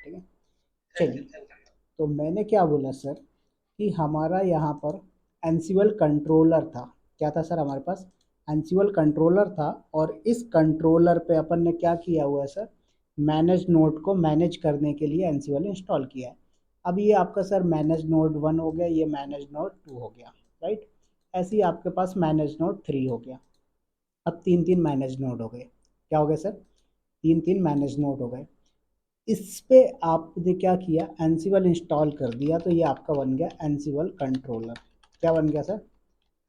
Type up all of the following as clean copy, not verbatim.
ठीक है। चलिए, तो मैंने क्या बोला सर कि हमारा यहाँ पर एंसिबल कंट्रोलर था। क्या था सर हमारे पास? एंसिबल कंट्रोलर था, और इस कंट्रोलर पे अपन ने क्या किया हुआ है सर, मैनेज नोड को मैनेज करने के लिए एंसिबल इंस्टॉल किया है। अब ये आपका सर मैनेज नोड 1 हो गया, ये मैनेज नोड 2 हो गया, राइट। ऐसे ही आपके पास मैनेज नोड 3 हो गया। अब तीन तीन मैनेज नोड हो गए। क्या हो गए सर? तीन तीन मैनेज नोड हो गए। इस पे आपने क्या किया, एंसिबल इंस्टॉल कर दिया, तो ये आपका बन गया एंसिबल कंट्रोलर। क्या बन गया सर?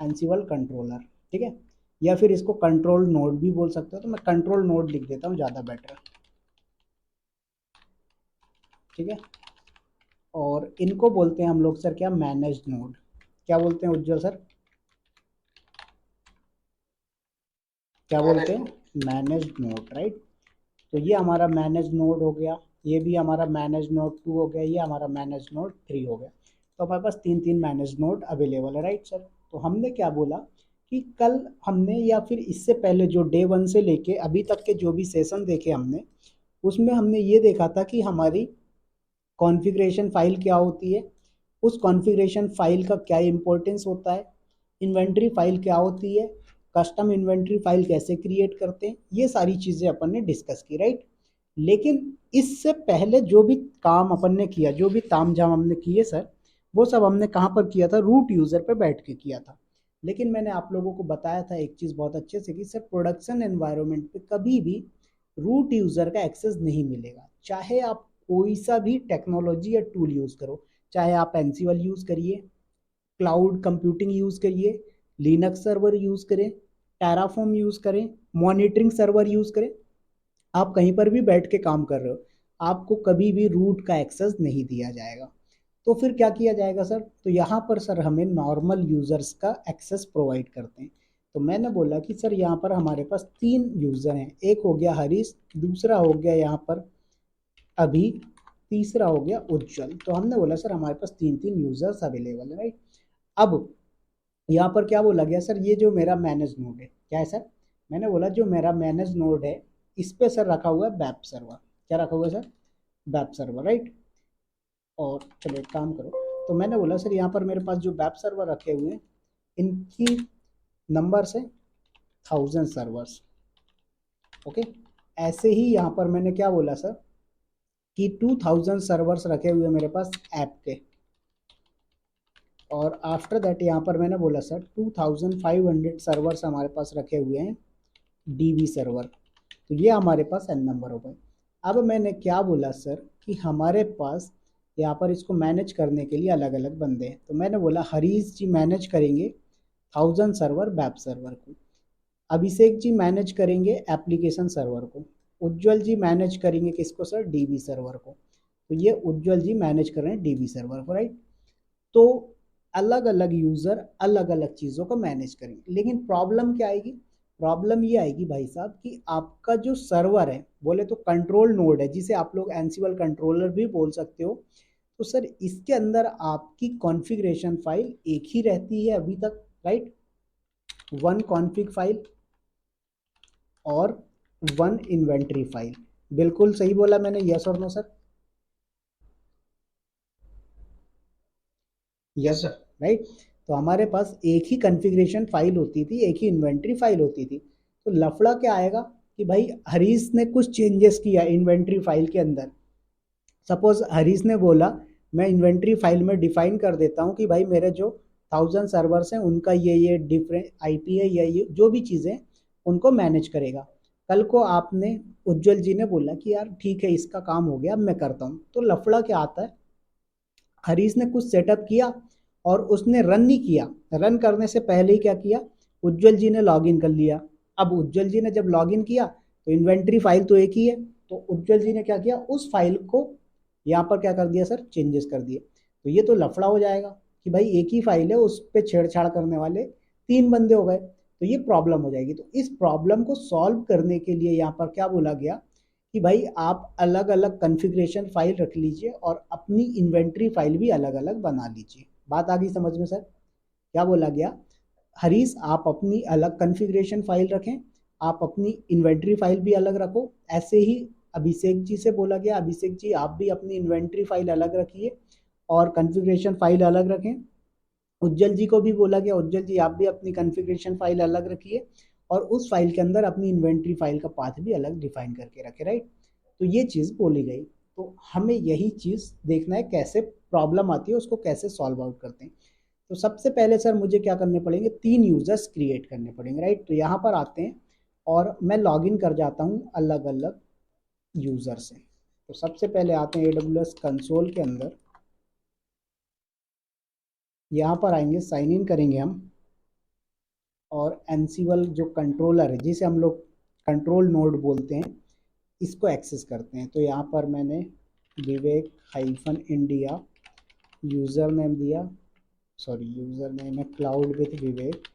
एंसिबल कंट्रोलर, ठीक है। या फिर इसको कंट्रोल नोड भी बोल सकते हो, तो मैं कंट्रोल नोड लिख देता हूँ, ज़्यादा बेटर, ठीक है। और इनको बोलते हैं हम लोग सर क्या, मैनेज नोड। क्या बोलते हैं उज्जवल सर? क्या बोलते हैं? Manage node, right. तो ये हमारा मैनेज नोड हो गया, ये भी हमारा मैनेज नोड 2 हो गया, ये हमारा मैनेज नोड 3 हो गया। तो हमारे पास तीन तीन मैनेज नोड अवेलेबल है, राइट सर। तो हमने क्या बोला कि कल हमने, या फिर इससे पहले जो डे 1 से लेके अभी तक के जो भी सेशन देखे हमने, उसमें हमने ये देखा था कि हमारी कॉन्फ़िगरेशन फाइल क्या होती है, उस कॉन्फ़िगरेशन फाइल का क्या इंपॉर्टेंस होता है, इन्वेंट्री फाइल क्या होती है, कस्टम इन्वेंट्री फाइल कैसे क्रिएट करते हैं, ये सारी चीज़ें अपन ने डिस्कस की, राइट। लेकिन इससे पहले जो भी काम अपन ने किया, जो भी तामझाम हमने किए सर, वो सब हमने कहाँ पर किया था? रूट यूज़र पे बैठ के किया था। लेकिन मैंने आप लोगों को बताया था एक चीज़ बहुत अच्छे से कि सर प्रोडक्शन एनवायरनमेंट पे कभी भी रूट यूज़र का एक्सेस नहीं मिलेगा, चाहे आप कोई सा भी टेक्नोलॉजी या टूल यूज़ करो। चाहे आप एंसिबल यूज़ करिए, क्लाउड कंप्यूटिंग यूज़ करिए, लिनक्स सर्वर यूज़ करें, टेराफॉर्म यूज़ करें, मॉनिटरिंग सर्वर यूज़ करें, आप कहीं पर भी बैठ के काम कर रहे हो, आपको कभी भी रूट का एक्सेस नहीं दिया जाएगा। तो फिर क्या किया जाएगा सर? तो यहाँ पर सर हमें नॉर्मल यूज़र्स का एक्सेस प्रोवाइड करते हैं। तो मैंने बोला कि सर यहाँ पर हमारे पास तीन यूज़र हैं, एक हो गया हरीश, दूसरा हो गया यहाँ पर अभी, तीसरा हो गया उज्जवल। तो हमने बोला सर हमारे पास तीन तीन यूज़र्स अवेलेबल है, राइट। अब यहाँ पर क्या बोला गया सर, ये जो मेरा मैनेज नोड है, क्या है सर? मैंने बोला जो मेरा मैनेज नोड है, इस पे सर रखा हुआ है बैप सर्वर। क्या रखा हुआ है सर? Bap server, right. और चलो एक काम करो, तो मैंने बोला सर यहाँ पर मेरे पास जो बैप सर्वर रखे हुए हैं, इनकी नंबर से 1000 सर्वर्स, ओके। ऐसे ही यहाँ पर मैंने क्या बोला सर कि 2000 सर्वर्स रखे हुए मेरे पास ऐप के। और आफ्टर दैट यहाँ पर मैंने बोला सर 2500 सर्वर्स हमारे पास रखे हुए हैं डीबी सर्वर। तो ये हमारे पास एन नंबर हो गए। अब मैंने क्या बोला सर कि हमारे पास यहाँ पर इसको मैनेज करने के लिए अलग अलग बंदे हैं। तो मैंने बोला हरीश जी मैनेज करेंगे 1000 सर्वर बैप सर्वर को, अभिषेक जी मैनेज करेंगे एप्लीकेशन सर्वर को, उज्जवल जी मैनेज करेंगे किसको सर? डीबी सर्वर को। तो ये उज्जवल जी मैनेज कर रहे हैं डीबी सर्वर को, राइट। तो अलग अलग यूज़र अलग अलग चीज़ों को मैनेज करेंगे, लेकिन प्रॉब्लम क्या आएगी? प्रॉब्लम ये आएगी भाई साहब कि आपका जो सर्वर है, बोले तो कंट्रोल नोड है, जिसे आप लोग एंसिबल कंट्रोलर भी बोल सकते हो। तो सर इसके अंदर आपकी कॉन्फ़िगरेशन फाइल एक ही रहती है अभी तक, राइट। वन कॉन्फ़िग फाइल और वन इन्वेंट्री फाइल। बिल्कुल सही बोला मैंने, यस और no sir? Yes sir, right. तो हमारे पास एक ही कॉन्फ़िगरेशन फाइल होती थी, एक ही इन्वेंट्री फाइल होती थी। तो लफड़ा क्या आएगा कि भाई हरीश ने कुछ चेंजेस किया इन्वेंट्री फाइल के अंदर। सपोज हरीश ने बोला मैं इन्वेंट्री फाइल में डिफाइन कर देता हूँ कि भाई मेरे जो 1000 सर्वर्स हैं उनका ये डिफरेंट आईपी है, या ये जो भी चीज़ें उनको मैनेज करेगा। कल को आपने, उज्जवल जी ने बोला कि यार ठीक है इसका काम हो गया अब मैं करता हूँ, तो लफड़ा क्या आता है, हरीश ने कुछ सेटअप किया और उसने रन नहीं किया। रन करने से पहले ही क्या किया, उज्जवल जी ने लॉगिन कर लिया। अब उज्जवल जी ने जब लॉगिन किया तो इन्वेंट्री फाइल तो एक ही है, तो उज्जवल जी ने क्या किया, उस फाइल को यहाँ पर क्या कर दिया सर, चेंजेस कर दिए। तो ये तो लफड़ा हो जाएगा कि भाई एक ही फाइल है, उस पर छेड़छाड़ करने वाले तीन बंदे हो गए, तो ये प्रॉब्लम हो जाएगी। तो इस प्रॉब्लम को सॉल्व करने के लिए यहाँ पर क्या बोला गया कि भाई आप अलग अलग कॉन्फ़िगरेशन फाइल रख लीजिए और अपनी इन्वेंट्री फाइल भी अलग अलग बना लीजिए। बात आ गई समझ में सर? क्या बोला गया, हरीश आप अपनी अलग कॉन्फ़िगरेशन फाइल रखें, आप अपनी इन्वेंट्री फाइल भी अलग रखो, ऐसे ही अभिषेक जी से बोला गया, अभिषेक जी आप भी अपनी इन्वेंट्री फाइल अलग रखिए और कॉन्फ़िगरेशन फाइल अलग रखें। उज्जवल जी को भी बोला गया, उज्जवल जी आप भी अपनी कॉन्फ़िगरेशन फाइल अलग रखिए और उस फाइल के अंदर अपनी इन्वेंट्री फाइल का पाथ भी अलग डिफाइन करके रखें, राइट। तो ये चीज़ बोली गई। तो हमें यही चीज़ देखना है कैसे प्रॉब्लम आती है उसको कैसे सॉल्व आउट करते हैं। तो सबसे पहले सर मुझे क्या करने पड़ेंगे, 3 यूजर्स क्रिएट करने पड़ेंगे, राइट। तो यहाँ पर आते हैं और मैं लॉगिन कर जाता हूँ अलग अलग यूजर से। तो सबसे पहले आते हैं AWS कंसोल के अंदर, यहाँ पर आएंगे, साइन इन करेंगे हम और एनसीवल जो कंट्रोलर है जिसे हम लोग कंट्रोल नोड बोलते हैं इसको एक्सेस करते हैं। तो यहाँ पर मैंने विवेक हाइफन इंडिया यूज़र नेम दिया, सॉरी यूज़र नेम है क्लाउड विथ विवेक,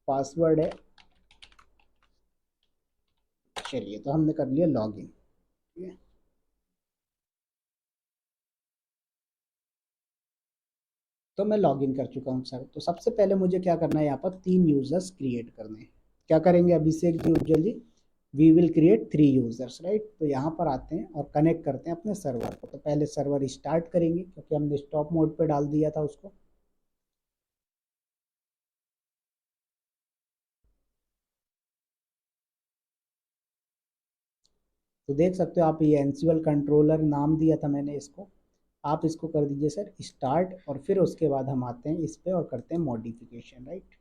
पासवर्ड है, चलिए तो हमने कर लिया लॉगिन, ठीक है। तो मैं लॉगिन कर चुका हूँ सर। तो सबसे पहले मुझे क्या करना है, यहाँ पर 3 यूजर्स क्रिएट करने हैं। क्या करेंगे Abhishek ji, Ujjwal ji, we will create 3 users, right. तो यहाँ पर आते हैं और कनेक्ट करते हैं अपने सर्वर को। तो पहले सर्वर स्टार्ट करेंगे क्योंकि हमने स्टॉप मोड पे डाल दिया था उसको। तो देख सकते हो आप, ये एनसीवल कंट्रोलर नाम दिया था मैंने इसको, आप इसको कर दीजिए सर स्टार्ट और फिर उसके बाद हम आते हैं इस पे और करते हैं मॉडिफिकेशन, राइट।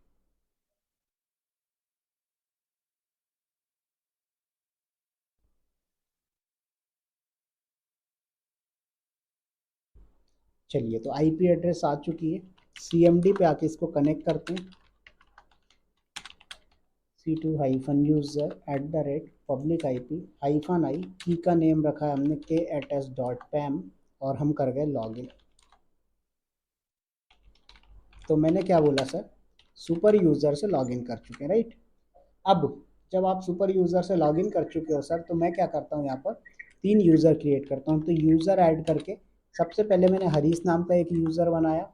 चलिए तो आईपी एड्रेस आ चुकी है, सीएमडी पे आके इसको कनेक्ट करते हैं, C2 hyphen user at the rate public IP hyphen I, की का नेम रखा है हमने KATS.pam और हम कर गए लॉगिन। तो मैंने क्या बोला सर, सुपर यूज़र से लॉगिन कर चुके हैं, राइट। अब जब आप सुपर यूज़र से लॉगिन कर चुके हो सर, तो मैं क्या करता हूँ, यहाँ पर 3 यूज़र क्रिएट करता हूँ। तो यूज़र ऐड करके सबसे पहले मैंने हरीश नाम का एक यूज़र बनाया,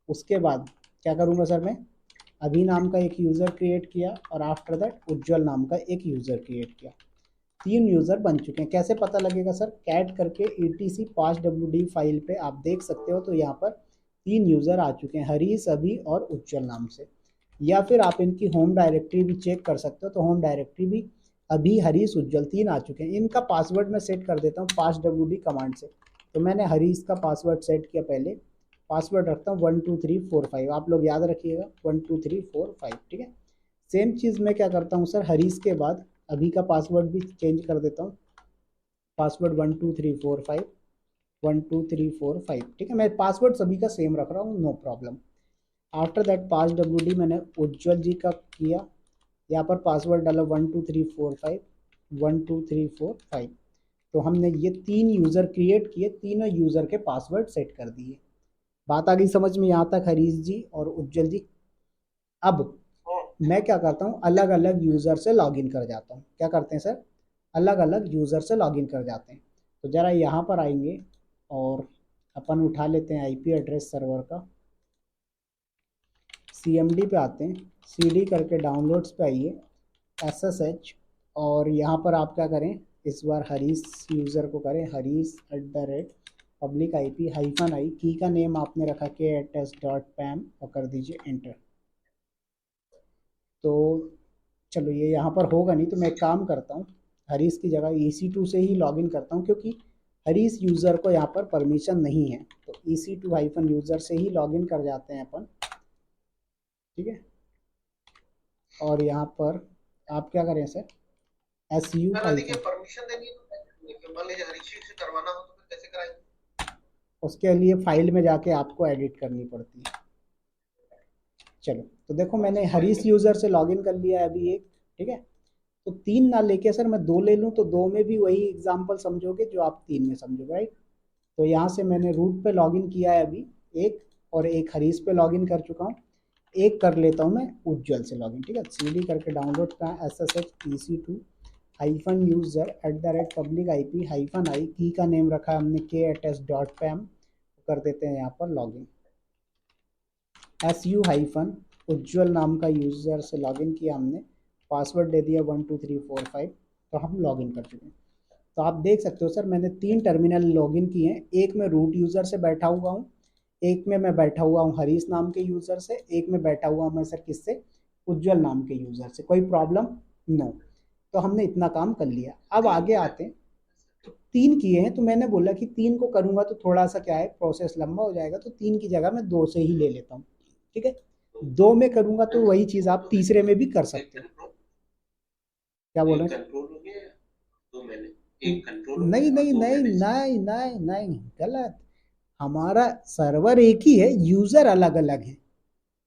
उसके बाद क्या करूँगा सर, मैं अभी नाम का एक यूज़र क्रिएट किया और आफ्टर दैट उज्जवल नाम का एक यूज़र क्रिएट किया। 3 यूज़र बन चुके हैं। कैसे पता लगेगा सर, कैट करके etc passwd फाइल पे आप देख सकते हो। तो यहाँ पर 3 यूज़र आ चुके हैं, हरीश, अभी और उज्जवल नाम से। या फिर आप इनकी होम डायरेक्टरी भी चेक कर सकते हो। तो होम डायरेक्टरी भी अभी, हरीश, उज्जवल 3 आ चुके हैं। इनका पासवर्ड मैं सेट कर देता हूँ passwd कमांड से। तो मैंने हरीश का पासवर्ड सेट किया, पहले पासवर्ड रखता हूँ 12345, आप लोग याद रखिएगा 12345, ठीक है। सेम चीज़ मैं क्या करता हूँ सर, हरीश के बाद अभी का पासवर्ड भी चेंज कर देता हूँ, पासवर्ड 12345, 12345, ठीक है। मैं पासवर्ड सभी का सेम रख रहा हूँ, no problem. After that passwd मैंने उज्जवल जी का किया, यहाँ पर पासवर्ड डाला 12345, 12345। तो हमने ये 3 यूज़र क्रिएट किए, तीनों यूज़र के पासवर्ड सेट कर दिए। बात आ गई समझ में यहाँ तक हरीश जी और उज्जवल जी। अब मैं क्या करता हूँ, अलग अलग यूज़र से लॉगिन कर जाता हूँ। क्या करते हैं सर, अलग अलग यूज़र से लॉगिन कर जाते हैं। तो ज़रा यहाँ पर आएंगे और अपन उठा लेते हैं आईपी एड्रेस सर्वर का, CMD पे आते हैं, CD करके डाउनलोड्स पे आइए, SSH, और यहाँ पर आप क्या करें, इस बार हरीश यूज़र को करें, Harish at the rate public IP hyphen I, की का नेम आपने रखा KATS.pam और कर दीजिए एंटर। तो चलो ये यहाँ पर होगा नहीं, तो मैं एक काम करता हूँ, हरीश की जगह EC2 से ही लॉगिन करता हूँ क्योंकि हरीश यूज़र को यहाँ पर परमिशन नहीं है। तो EC2 हाइफन यूज़र से ही लॉगिन कर जाते हैं अपन, ठीक है। और यहाँ पर आप क्या करें सर, SU हाइफन, परमिशन देनी है तो मान लीजिए हरीश से करवाना हो तो फिर कैसे कराएंगे, उसके लिए फाइल में जाके आपको एडिट करनी पड़ती है। चलो तो देखो मैंने हरीश यूज़र से लॉगिन कर लिया है अभी एक, ठीक है। तो 3 ना लेके सर मैं 2 ले लूँ तो 2 में भी वही एग्जाम्पल समझोगे जो आप 3 में समझोगे, राइट। तो यहाँ से मैंने रूट पे लॉगिन किया है अभी एक, और एक हरीश पे लॉगिन कर चुका हूँ, एक कर लेता हूँ मैं उज्जवल से लॉगिन, ठीक है। CD करके डाउनलोड का SSH EC2 hyphen user at the rate public IP hyphen I, की का नेम रखा है हमने KATS.pam, कर देते हैं यहाँ पर लॉगिन। SU हाइफन उज्जवल नाम का यूज़र से लॉगिन किया हमने, पासवर्ड दे दिया 12345, तो हम लॉगिन कर चुके हैं। तो आप देख सकते हो सर मैंने 3 टर्मिनल लॉगिन किए हैं, एक में रूट यूज़र से बैठा हुआ हूँ, एक में मैं बैठा हुआ हूँ हरीश नाम के यूज़र से, एक में बैठा हुआ हूँ मैं सर किससे, उज्जवल नाम के यूज़र से। कोई प्रॉब्लम? नो। तो हमने इतना काम कर लिया। अब आगे आते हैं, तो 3 किए हैं, तो मैंने बोला कि 3 को करूँगा तो थोड़ा सा क्या है प्रोसेस लंबा हो जाएगा, तो 3 की जगह मैं 2 से ही ले लेता हूँ। ठीक है, 2 में करूँगा तो वही चीज़ आप तीसरे में भी कर सकते हो। क्या बोल रहे हैं? नहीं नहीं नहीं नहीं नहीं नहीं, गलत। हमारा सर्वर एक ही है, यूजर अलग अलग है।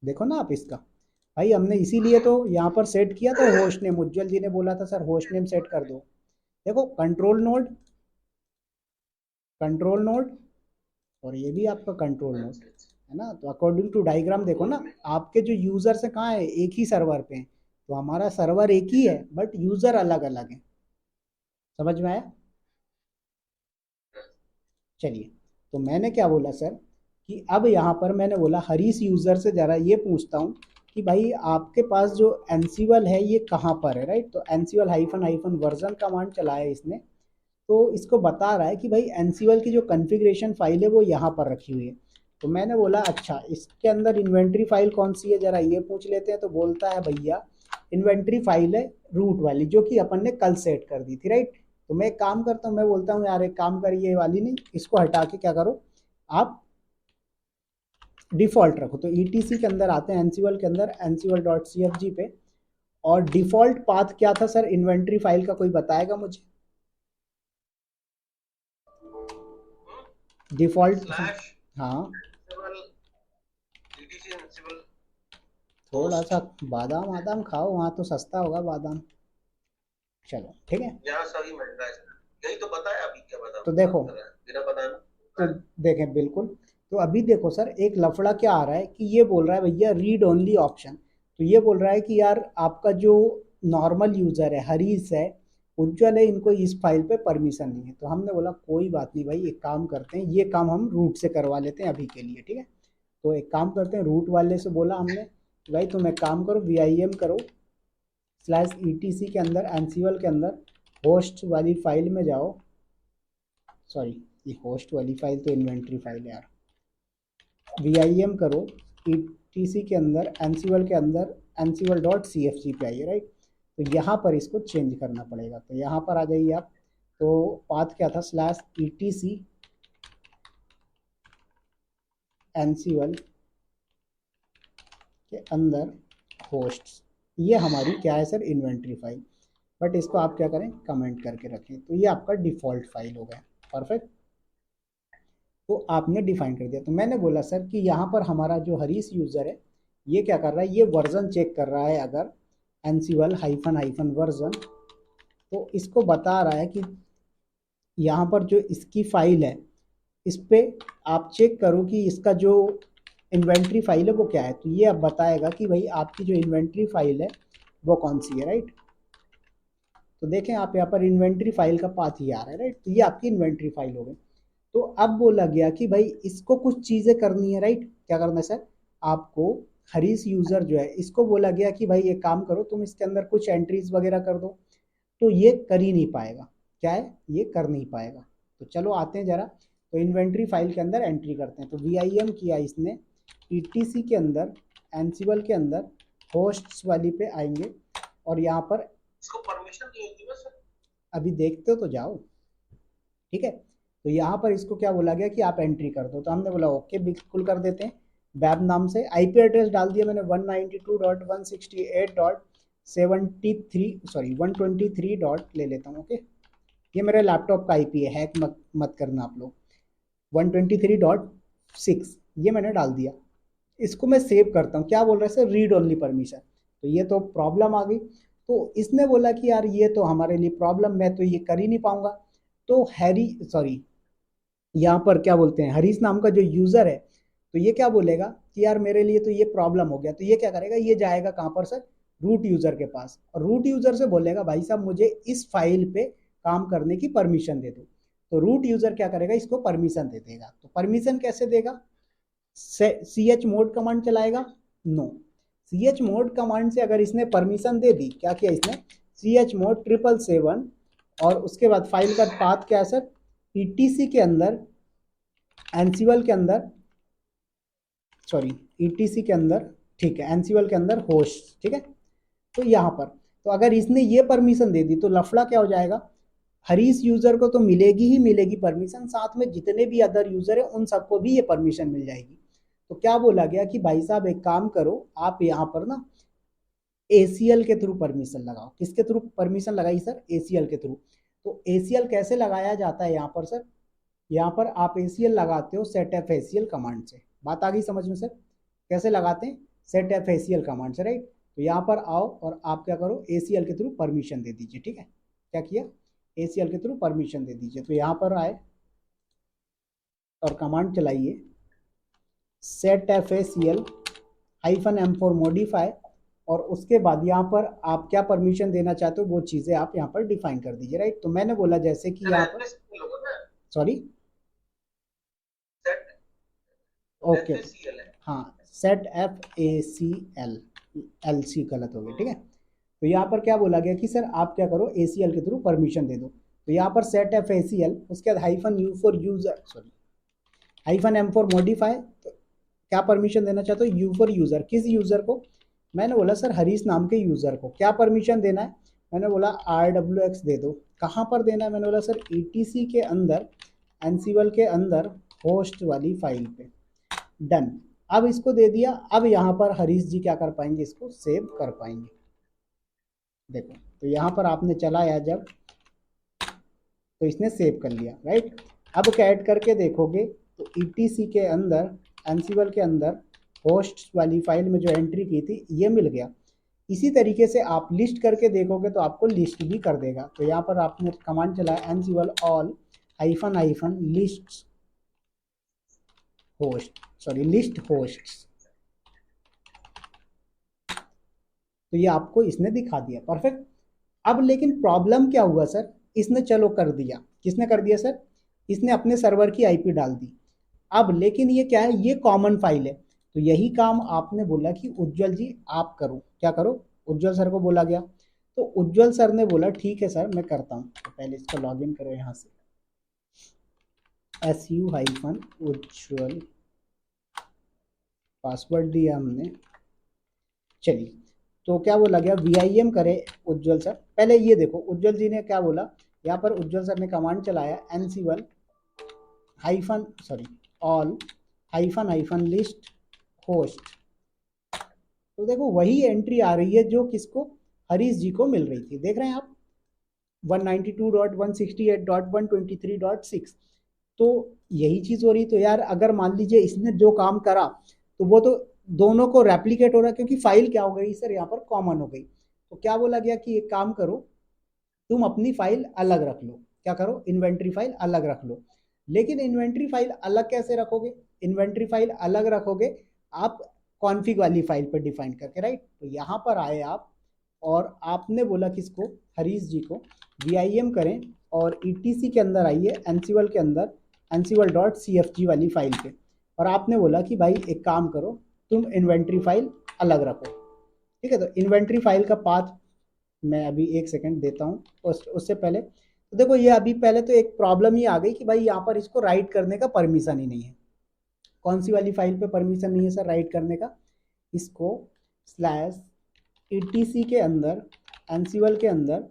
देखो ना आप इसका, भाई हमने इसीलिए तो यहाँ पर सेट किया था होस्ट नेम। उज्जवल जी ने बोला था सर होस्ट नेम सेट कर दो। देखो कंट्रोल नोड और ये भी आपका कंट्रोल नोड है ना। तो अकॉर्डिंग टू डायग्राम देखो ना, आपके जो यूजर्स है कहाँ है, एक ही सर्वर पे हैं। तो हमारा सर्वर एक ही है बट यूजर अलग अलग है। समझ में आया? चलिए, तो मैंने क्या बोला सर कि अब यहाँ पर मैंने बोला हरीश यूज़र से ज़रा ये पूछता हूँ कि भाई आपके पास जो एनसीवल है ये कहाँ पर है, राइट। तो Ansible hyphen hyphen version command चलाया है इसने, तो इसको बता रहा है कि भाई एनसीवल की जो कॉन्फ़िगरेशन फाइल है वो यहाँ पर रखी हुई है। तो मैंने बोला अच्छा इसके अंदर इन्वेंट्री फाइल कौन सी है ज़रा ये पूछ लेते हैं। तो बोलता है भैया इन्वेंट्री फाइल है रूट वाली, जो कि अपन ने कल सेट कर दी थी, राइट। तो मैं एक काम करता हूँ, मैं बोलता हूँ यार एक काम करिए, ये वाली नहीं, इसको हटा के क्या करो आप डिफ़ॉल्ट रखो। तो ईटीसी के अंदर आते हैं, एनसीवल के अंदर Ansible dot C F G पे, और डिफ़ॉल्ट पाथ क्या था सर इन्वेंट्री फाइल का, कोई बताएगा मुझे? डिफ़ॉल्ट, हाँ थोड़ा सा बादाम आदाम खाओ, वहाँ तो सस्ता होगा बादाम। चलो ठीक है, यहाँ सही मिल रहा है, यही तो बताया अभी, क्या बता तो देखो बिना बताए तो देखें बिल्कुल। तो अभी देखो सर एक लफड़ा क्या आ रहा है कि ये बोल रहा है भैया रीड ओनली ऑप्शन। तो ये बोल रहा है कि यार आपका जो नॉर्मल यूज़र है हरीश है, उज्जवल है, इनको इस फाइल पे परमिशन नहीं है। तो हमने बोला कोई बात नहीं भाई, एक काम करते हैं, ये काम हम रूट से करवा लेते हैं अभी के लिए, ठीक है। तो एक काम करते हैं, रूट वाले से बोला हमने कि भाई तुम एक काम करो VIM करो स्लैश ETC के अंदर एनसीवल के अंदर होस्ट वाली फाइल में जाओ। सॉरी, ये होस्ट वाली फाइल तो इन्वेंट्री फाइल है यार। VIM करो ETC के अंदर एनसीवल के अंदर एनसीवल डॉट CFG पे आइए, राइट। तो यहाँ पर इसको चेंज करना पड़ेगा। तो यहाँ पर आ जाइए आप। तो पाथ क्या था, स्लैश ETC एनसीवल के अंदर होस्ट्स, ये हमारी क्या है सर इन्वेंट्री फाइल। बट इसको आप क्या करें कमेंट करके रखें। तो ये आपका डिफ़ॉल्ट फाइल हो गया, परफेक्ट। तो आपने डिफाइन कर दिया। तो मैंने बोला सर कि यहाँ पर हमारा जो हरीश यूज़र है ये क्या कर रहा है, ये वर्जन चेक कर रहा है, अगर एनसीवल हाइफन हाइफन वर्जन, तो इसको बता रहा है कि यहाँ पर जो इसकी फाइल है इस पे आप चेक करो कि इसका जो इन्वेंट्री फाइल है वो क्या है। तो ये अब बताएगा कि भाई आपकी जो इन्वेंट्री फाइल है वो कौन सी है, राइट। तो देखें आप यहाँ पर इन्वेंट्री फाइल का पाथ ही आ रहा है, राइट। तो ये आपकी इन्वेंट्री फाइल हो गई। तो अब बोला गया कि भाई इसको कुछ चीज़ें करनी है, राइट। क्या करना है सर आपको, हरीश यूज़र जो है इसको बोला गया कि भाई एक काम करो तुम इसके अंदर कुछ एंट्रीज वगैरह कर दो। तो ये कर ही नहीं पाएगा, क्या है ये कर नहीं पाएगा। तो चलो आते हैं ज़रा, तो इन्वेंट्री फाइल के अंदर एंट्री करते हैं। तो VIM किया इसने ETC के अंदर एनसीवल के अंदर होस्ट्स वाली पे आएंगे, और यहाँ पर इसको परमिशन नहीं होती बस, अभी देखते हो तो जाओ, ठीक है। तो यहाँ पर इसको क्या बोला गया कि आप एंट्री कर दो। तो हमने बोला ओके बिल्कुल कर देते हैं। बैब नाम से IP एड्रेस डाल दिया मैंने 192.168.73, सॉरी 123 डॉट ले लेता हूँ, ओके। ये मेरे लैपटॉप का IP है, हैक मत करना आप लोग। 123.6 ये मैंने डाल दिया। इसको मैं सेव करता हूँ। क्या बोल रहा है सर रीड ओनली परमिशन। तो ये तो प्रॉब्लम आ गई। तो इसने बोला कि यार ये तो हमारे लिए प्रॉब्लम, मैं तो ये कर ही नहीं पाऊंगा। तो हैरी सॉरी यहाँ पर क्या बोलते हैं हरीश नाम का जो यूज़र है, तो ये क्या बोलेगा कि यार मेरे लिए तो ये प्रॉब्लम हो गया। तो ये क्या करेगा, ये जाएगा कहाँ पर सर, रूट यूज़र के पास, और रूट यूज़र से बोलेगा भाई साहब मुझे इस फाइल पे काम करने की परमिशन दे दो। तो रूट यूज़र क्या करेगा, इसको परमिशन दे देगा। तो परमिशन कैसे देगा, chmod कमांड चलाएगा? नो, chmod कमांड से अगर इसने परमिशन दे दी, क्या किया इसने, chmod 777 और उसके बाद फाइल का पाथ क्या है सर, ईटीसी के अंदर, एनसीवल के अंदर, सॉरी ईटीसी के अंदर, ठीक है, एनसीवल के अंदर होस्ट, ठीक है। तो यहाँ पर तो अगर इसने ये परमिशन दे दी तो लफड़ा क्या हो जाएगा, हरीश यूजर को तो मिलेगी ही मिलेगी परमिशन, साथ में जितने भी अदर यूजर है उन सबको भी ये परमिशन मिल जाएगी। तो क्या बोला गया कि भाई साहब एक काम करो, आप यहाँ पर ना एसीएल के थ्रू परमिशन लगाओ। किसके थ्रू परमिशन लगाई सर, एसीएल के थ्रू। तो एसीएल कैसे लगाया जाता है यहाँ पर सर, यहाँ पर आप एसीएल लगाते हो सेट एफ एसीएल कमांड से। बात आ गई समझ में सर, कैसे लगाते हैं, सेट एफ एसीएल कमांड से, राइट। तो यहाँ पर आओ और आप क्या करो, एसीएल के थ्रू परमिशन दे दीजिए, ठीक है। क्या किया, एसीएल के थ्रू परमिशन दे दीजिए। तो यहाँ पर आए और कमांड चलाइए, set F ACL -m for modify, और उसके बाद यहाँ पर आप क्या परमिशन देना चाहते हो वो चीजें आप यहाँ पर डिफाइन कर दीजिए, राइट। तो मैंने बोला जैसे कि यहाँ पर, सॉरी, ओके, हाँ, set F A C L, L C गलत हो गया, ठीक है। तो यहाँ पर क्या बोला गया कि सर आप क्या करो, एसीएल के थ्रू परमिशन दे दो। तो यहाँ पर set F A C L, उसके बाद -u for user, sorry -m for modify. तो क्या परमिशन देना चाहते हो, u फॉर यूजर, किस यूजर को, मैंने बोला सर हरीश नाम के यूजर को। क्या परमिशन देना है, मैंने बोला RWX दे दो। कहाँ पर देना है, मैंने बोला सर ETC के अंदर, एनसीवल के अंदर, होस्ट वाली फाइल पे। डन, अब इसको दे दिया। अब यहाँ पर हरीश जी क्या कर पाएंगे, इसको सेव कर पाएंगे। देखो, तो यहाँ पर आपने चलाया जब, तो इसने सेव कर लिया, राइट। अब कैट करके देखोगे तो ETC के अंदर, एनसीवल के अंदर, होस्ट वाली फाइल में जो एंट्री की थी ये मिल गया। इसी तरीके से आप लिस्ट करके देखोगे तो आपको लिस्ट भी कर देगा। तो यहाँ पर आपने कमांड चलाया Ansible all -, list host, sorry list host, तो ये आपको इसने दिखा दिया, परफेक्ट। अब लेकिन प्रॉब्लम क्या हुआ सर, इसने चलो कर दिया, किसने कर दिया सर, इसने अपने सर्वर की आईपी डाल दी। अब लेकिन ये क्या है, ये कॉमन फाइल है। तो यही काम आपने बोला कि उज्जवल जी आप करो, क्या करो, उज्जवल सर को बोला गया। तो उज्जवल सर ने बोला ठीक है सर मैं करता हूँ। तो पहले इसको लॉग इन करो यहाँ से, SU-उज्जवल, पासवर्ड दिया हमने, चलिए। तो क्या बोला गया, VIM करे उज्जवल सर। पहले ये देखो उज्जवल जी ने क्या बोला, यहाँ पर उज्जवल सर ने कमांड चलाया एनसीवल ऑल - लिस्ट होस्ट। तो देखो वही एंट्री आ रही है जो किसको, हरीश जी को मिल रही थी, देख रहे हैं आप, 192.168.123.6। तो यही चीज हो रही। तो यार अगर मान लीजिए इसने जो काम करा तो वो तो दोनों को रेप्लीकेट हो रहा है, क्योंकि फाइल क्या हो गई सर, यहाँ पर कॉमन हो गई। तो क्या बोला गया कि एक काम करो, तुम अपनी फाइल अलग रख लो, क्या करो, इन्वेंट्री फाइल अलग रख लो। लेकिन इन्वेंट्री फाइल अलग कैसे रखोगे, इन्वेंट्री फाइल अलग रखोगे आप कॉन्फ़िग वाली फाइल पर डिफाइन करके, राइट। तो यहाँ पर आए आप और आपने बोला किसको, हरीश जी को, VIM करें और ETC के अंदर आइए, एनसीवल के अंदर, ansible.cfg वाली फाइल पे, और आपने बोला कि भाई एक काम करो, तुम इन्वेंट्री फाइल अलग रखो, ठीक है। तो इन्वेंट्री फाइल का पाथ मैं अभी एक सेकंड देता हूँ। उससे पहले तो देखो ये अभी पहले तो एक प्रॉब्लम ही आ गई कि भाई यहाँ पर इसको राइट करने का परमिशन ही नहीं है। कौन सी वाली फाइल पे परमिशन नहीं है सर राइट करने का, इसको /etc के अंदर, एनसीवल के अंदर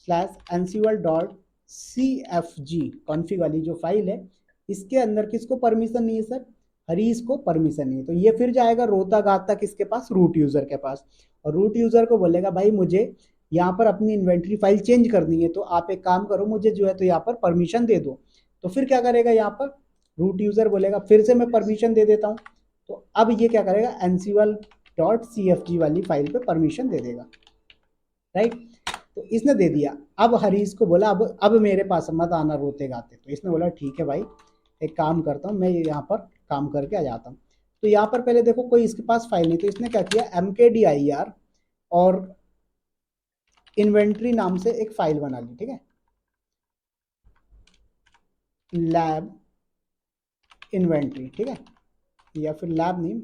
/ansible.cfg कॉन्फ़िग वाली जो फाइल है, इसके अंदर किसको परमिशन नहीं है सर, हरीश को परमिशन नहीं है। तो ये फिर जाएगा रोता गाता किसके पास, रूट यूजर के पास, और रूट यूजर को बोलेगा भाई मुझे यहाँ पर अपनी इन्वेंट्री फाइल चेंज करनी है, तो आप एक काम करो मुझे जो है तो यहाँ पर परमिशन दे दो। तो फिर क्या करेगा, यहाँ पर रूट यूजर बोलेगा फिर से मैं परमिशन दे देता हूँ। तो अब ये क्या करेगा, ansible.cfg वाली फाइल पे परमिशन दे देगा, राइट। तो इसने दे दिया। अब हरीश को बोला अब मेरे पास मत आना रोते गाते। तो इसने बोला ठीक है भाई एक काम करता हूँ, मैं यहाँ पर काम करके आ जाता हूँ। तो यहाँ पर पहले देखो कोई इसके पास फाइल नहीं, तो इसने क्या किया, mkdir और इन्वेंट्री नाम से एक फाइल बना ली, ठीक है, लैब इन्वेंट्री, ठीक है, या फिर लैब नेम,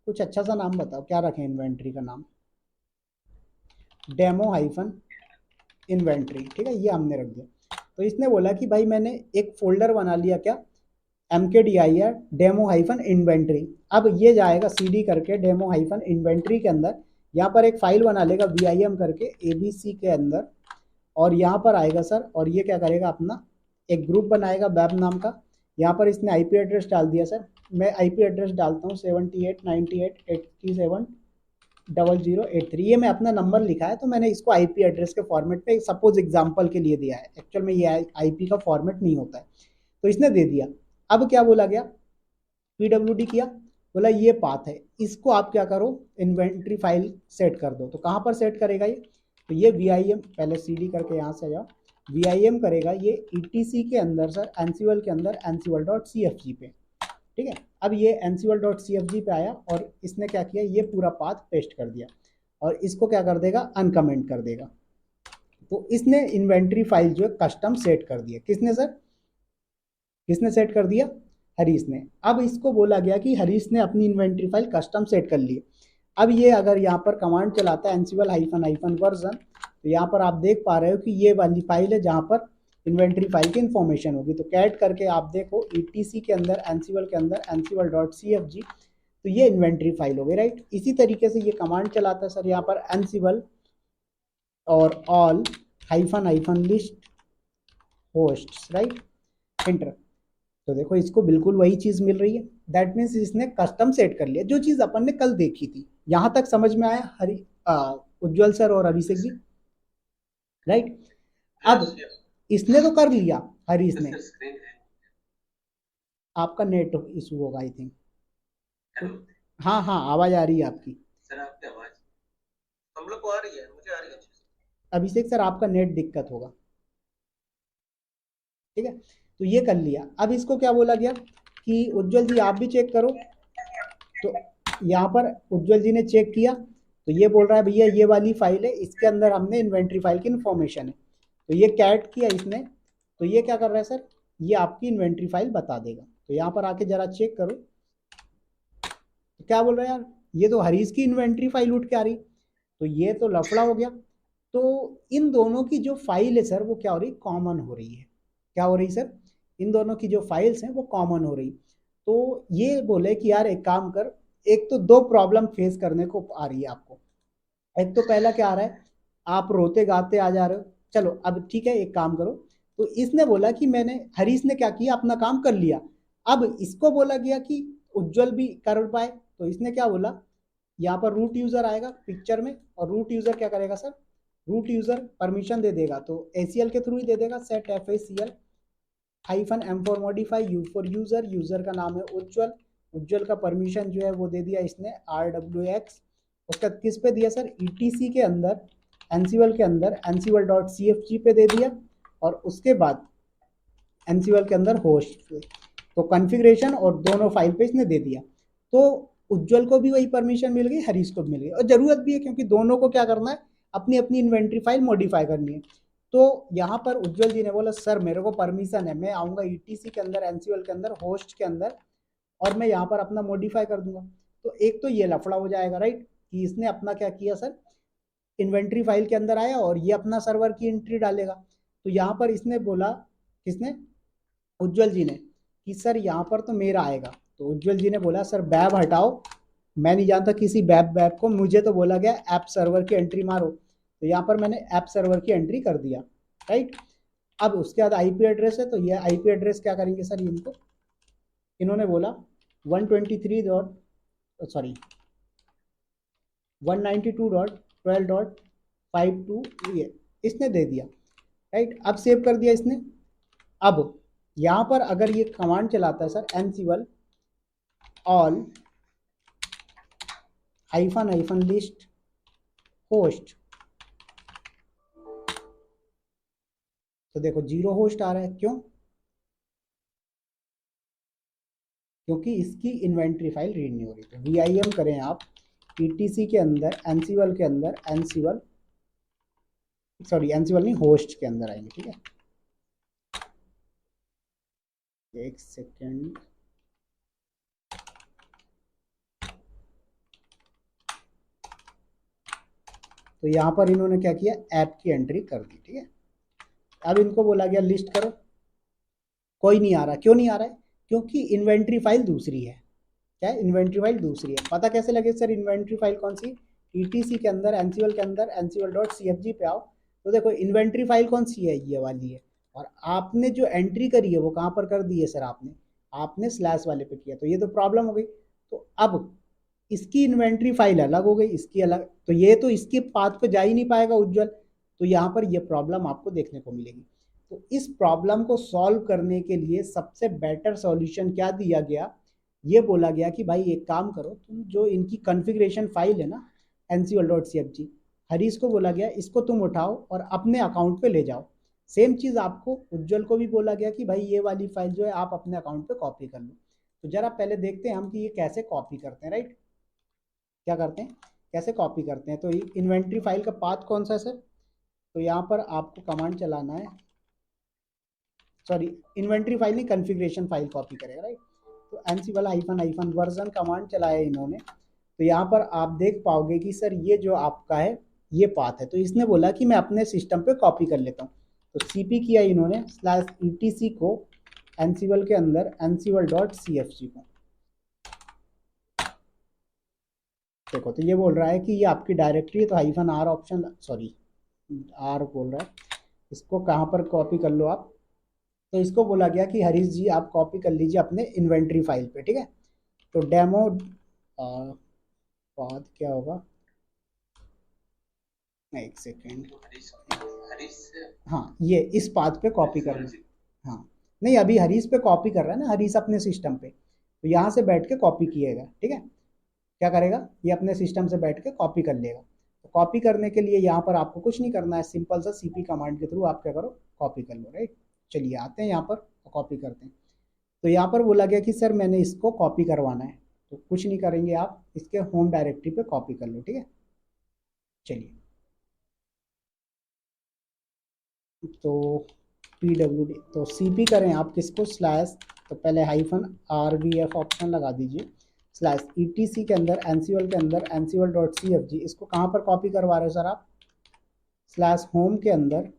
कुछ अच्छा सा नाम बताओ क्या रखें इन्वेंट्री का नाम, डेमो हाइफन इन्वेंट्री, ठीक है, ये हमने रख दिया। तो इसने बोला कि भाई मैंने एक फोल्डर बना लिया, क्या, mkdir डेमो हाइफन इन्वेंट्री। अब ये जाएगा cd करके डेमो हाइफन इन्वेंट्री के अंदर, यहाँ पर एक फाइल बना लेगा vim करके abc के अंदर, और यहाँ पर आएगा सर, और ये क्या करेगा, अपना एक ग्रुप बनाएगा वेब नाम का। यहाँ पर इसने आईपी एड्रेस डाल दिया सर, मैं आईपी एड्रेस डालता हूँ 7898870083, ये मैं अपना नंबर लिखा है, तो मैंने इसको आईपी एड्रेस के फॉर्मेट पे सपोज एग्जांपल के लिए दिया है, एक्चुअल में ये आईपी का फॉर्मेट नहीं होता है, तो इसने दे दिया। अब क्या बोला गया, पीडब्ल्यूडी किया, बोला ये पाथ है, इसको आप क्या करो, इन्वेंट्री फाइल सेट कर दो। तो कहाँ पर सेट करेगा ये, तो ये VIM, पहले CD करके यहाँ से आ जाओ, VIM करेगा ये ETC के अंदर सर, एनसीवल के अंदर ansible.cfg पे, ठीक है। अब ये ansible.cfg पे आया और इसने क्या किया, ये पूरा पाथ पेस्ट कर दिया और इसको क्या कर देगा, अनकमेंट कर देगा। तो इसने इन्वेंट्री फाइल जो है कस्टम सेट कर दिया, किसने सर, किसने सेट कर दिया, हरीश ने। अब इसको बोला गया कि हरीश ने अपनी इन्वेंट्री फाइल कस्टम सेट कर ली। अब ये अगर यहाँ पर कमांड चलाता है एनसीवल हाइफन हाइफन वर्जन, तो यहाँ पर आप देख पा रहे हो कि ये वाली फाइल है जहाँ पर इन्वेंट्री फाइल की इन्फॉर्मेशन होगी। तो कैट करके आप देखो ETC के अंदर एनसीवल के अंदर ansible.cfg, तो ये इन्वेंट्री फाइल हो गई, राइट। इसी तरीके से ये कमांड चलाता है सर यहाँ पर एनसीवल और all hyphen hyphen list host, right, inter. तो देखो इसको बिल्कुल वही चीज मिल रही है, दैट मीन्स इसने कस्टम सेट कर लिया, जो चीज अपन ने कल देखी थी। यहां तक समझ में आया हरी, उज्जवल सर और अभिषेक जी, राइट। अब इसने तो कर लिया हरीश ने, आपका नेट इशू होगा आई थिंक। हाँ हाँ आवाज आ रही है आपकी सर, आपकी आवाज हम लोग को आ रही है, मुझे आ रही है। अभिषेक सर, आपका नेट दिक्कत होगा, ठीक है। तो ये कर लिया। अब इसको क्या बोला गया कि उज्जवल जी आप भी चेक करो, तो यहाँ पर उज्जवल जी ने चेक किया, तो ये बोल रहा है भैया ये वाली फाइल है, इसके अंदर हमने इन्वेंट्री फाइल की इन्फॉर्मेशन है। तो ये कैट किया इसने, तो ये क्या कर रहा है सर, ये आपकी इन्वेंट्री फाइल बता देगा। तो यहाँ पर आके जरा चेक करो, तो क्या बोल रहा है यार, ये तो हरीश की इन्वेंट्री फाइल उठ के आ रही, तो ये तो लफड़ा हो गया। तो इन दोनों की जो फाइल है सर वो क्या हो रही, कॉमन हो रही है। क्या हो रही सर, इन दोनों की जो फाइल्स हैं वो कॉमन हो रही। तो ये बोले कि यार एक काम कर, एक तो दो प्रॉब्लम फेस करने को आ रही है आपको। एक तो पहला क्या आ रहा है, आप रोते गाते आ जा रहे हो, चलो अब ठीक है एक काम करो। तो इसने बोला कि मैंने, हरीश ने क्या किया, अपना काम कर लिया। अब इसको बोला गया कि उज्जवल भी कर पाए, तो इसने क्या बोला, यहाँ पर रूट यूजर आएगा पिक्चर में, और रूट यूजर क्या करेगा सर, रूट यूजर परमिशन दे देगा, तो ACL के थ्रू ही दे देगा, set FACL hyphen M for modify, U for user, user का नाम है उज्जवल, उज्जवल का परमिशन जो है वो दे दिया इसने RWX। उसका किस पे दिया सर, ETC के अंदर एनसीवल के अंदर ansible.cfg पे दे दिया, और उसके बाद एनसीवल के अंदर होस्ट पे, तो कॉन्फ़िगरेशन और दोनों फाइल पे इसने दे दिया। तो उज्जवल को भी वही परमिशन मिल गई, हरीश को भी मिल गई, और जरूरत भी है क्योंकि दोनों को क्या करना है, अपनी अपनी इन्वेंट्री फाइल मॉडिफाई करनी है। तो यहाँ पर उज्जवल जी ने बोला सर मेरे को परमिशन है, मैं आऊँगा ETC के अंदर एनसीवल के अंदर होस्ट के अंदर, और मैं यहाँ पर अपना मॉडिफाई कर दूंगा। तो एक तो ये लफड़ा हो जाएगा, राइट, कि इसने अपना क्या किया सर, इन्वेंट्री फाइल के अंदर आया और ये अपना सर्वर की एंट्री डालेगा। तो यहाँ पर इसने बोला, किसने, उज्जवल जी ने, कि सर यहाँ पर तो मेरा आएगा। तो उज्जवल जी ने बोला सर बैब हटाओ, मैं नहीं जानता किसी बैब को, मुझे तो बोला गया ऐप सर्वर की एंट्री मारो। तो यहाँ पर मैंने ऐप सर्वर की एंट्री कर दिया, राइट। अब उसके बाद आईपी एड्रेस है, तो ये आईपी एड्रेस क्या करेंगे सर, इनको, इन्होंने बोला 123 डॉट सॉरी 192.12.52 ये इसने दे दिया, राइट। अब सेव कर दिया इसने। अब यहाँ पर अगर ये कमांड चलाता है sir Ansible all hyphen hyphen list host, तो देखो 0 होस्ट आ रहा है, क्यों, क्योंकि इसकी इन्वेंट्री फाइल रीड नहीं हो रही। तो VIM करें आप ETC के अंदर एनसीवल के अंदर एनसीवल, सॉरी एनसीवल नहीं, होस्ट के अंदर आएंगे, ठीक है, एक सेकेंड। तो यहाँ पर इन्होंने क्या किया, ऐप की एंट्री कर दी, ठीक है। अब इनको बोला गया लिस्ट करो, कोई नहीं आ रहा। क्यों नहीं आ रहा है? क्योंकि इन्वेंट्री फाइल दूसरी है। क्या है? इन्वेंट्री फाइल दूसरी है। पता कैसे लगे सर इन्वेंट्री फाइल कौन सी? ईटीसी के अंदर, एनसीवल के अंदर एनसीवल डॉट सीएफजी पे आओ, तो देखो इन्वेंट्री फाइल कौन सी है, ये वाली है। और आपने जो एंट्री करी है वो कहाँ पर कर दी है सर? आपने स्लैश वाले पे किया, तो ये तो प्रॉब्लम हो गई। तो अब इसकी इन्वेंट्री फाइल अलग हो गई, इसकी अलग, तो ये तो इसके पाथ पे जा ही नहीं पाएगा उज्जवल, तो यहाँ पर ये प्रॉब्लम आपको देखने को मिलेगी। तो इस प्रॉब्लम को सॉल्व करने के लिए सबसे बेटर सॉल्यूशन क्या दिया गया, ये बोला गया कि भाई एक काम करो, तुम जो इनकी कॉन्फ़िगरेशन फाइल है ना ansible.cfg, हरीश को बोला गया इसको तुम उठाओ और अपने अकाउंट पे ले जाओ। सेम चीज़ आपको उज्जवल को भी बोला गया कि भाई ये वाली फाइल जो है आप अपने अकाउंट पे कॉपी कर लो। तो जरा पहले देखते हैं हम कि ये कैसे कॉपी करते हैं, राइट? क्या करते हैं, कैसे कॉपी करते हैं। तो इन्वेंट्री फाइल का पाथ कौन सा है सर? तो यहाँ पर आपको कमांड चलाना है, सॉरी इन्वेंट्री फाइल नहीं, कॉन्फ़िगरेशन फाइल कॉपी करेगा, राइट? तो Ansible hyphen hyphen version command चलाया इन्होंने, तो यहाँ पर आप देख पाओगे कि सर ये जो आपका है ये पाथ है। तो इसने बोला कि मैं अपने सिस्टम पे कॉपी कर लेता हूँ, तो सीपी किया इन्होंने स्लैश ईटीसी को एनसीबल के अंदर एनसीबल डॉट सीएफजी को। देखो तो ये बोल रहा है कि ये आपकी डायरेक्टरी है, तो hyphen R option, sorry R बोल रहा है, इसको कहाँ पर कॉपी कर लो आप। तो इसको बोला गया कि हरीश जी आप कॉपी कर लीजिए अपने इन्वेंट्री फाइल पे, ठीक है। तो डेमो पाथ क्या होगा, एक सेकेंड, हाँ ये इस पाथ पे कॉपी करना, हाँ नहीं अभी हरीश पे कॉपी कर रहा है ना, हरीश अपने सिस्टम पे, तो यहाँ से बैठ के कॉपी किएगा, ठीक है। क्या करेगा, ये अपने सिस्टम से बैठ के कॉपी कर लेगा। तो कॉपी करने के लिए यहाँ पर आपको कुछ नहीं करना है, सिंपल सा सीपी कमांड के थ्रू आप क्या करो, कॉपी कर लो, राइट। चलिए आते हैं यहाँ पर कॉपी करते हैं। तो यहाँ पर बोला गया कि सर मैंने इसको कॉपी करवाना है, तो कुछ नहीं करेंगे, आप इसके होम डायरेक्टरी पे कॉपी कर लो, ठीक है। चलिए तो pwd, तो cp करें आप किसको, स्लैश, तो पहले हाइफन rbf ऑप्शन लगा दीजिए, स्लैश etc के अंदर एनसीवल के अंदर Ansible dot C F G, इसको कहाँ पर कॉपी करवा रहे हो सर आप, स्लैश होम के अंदर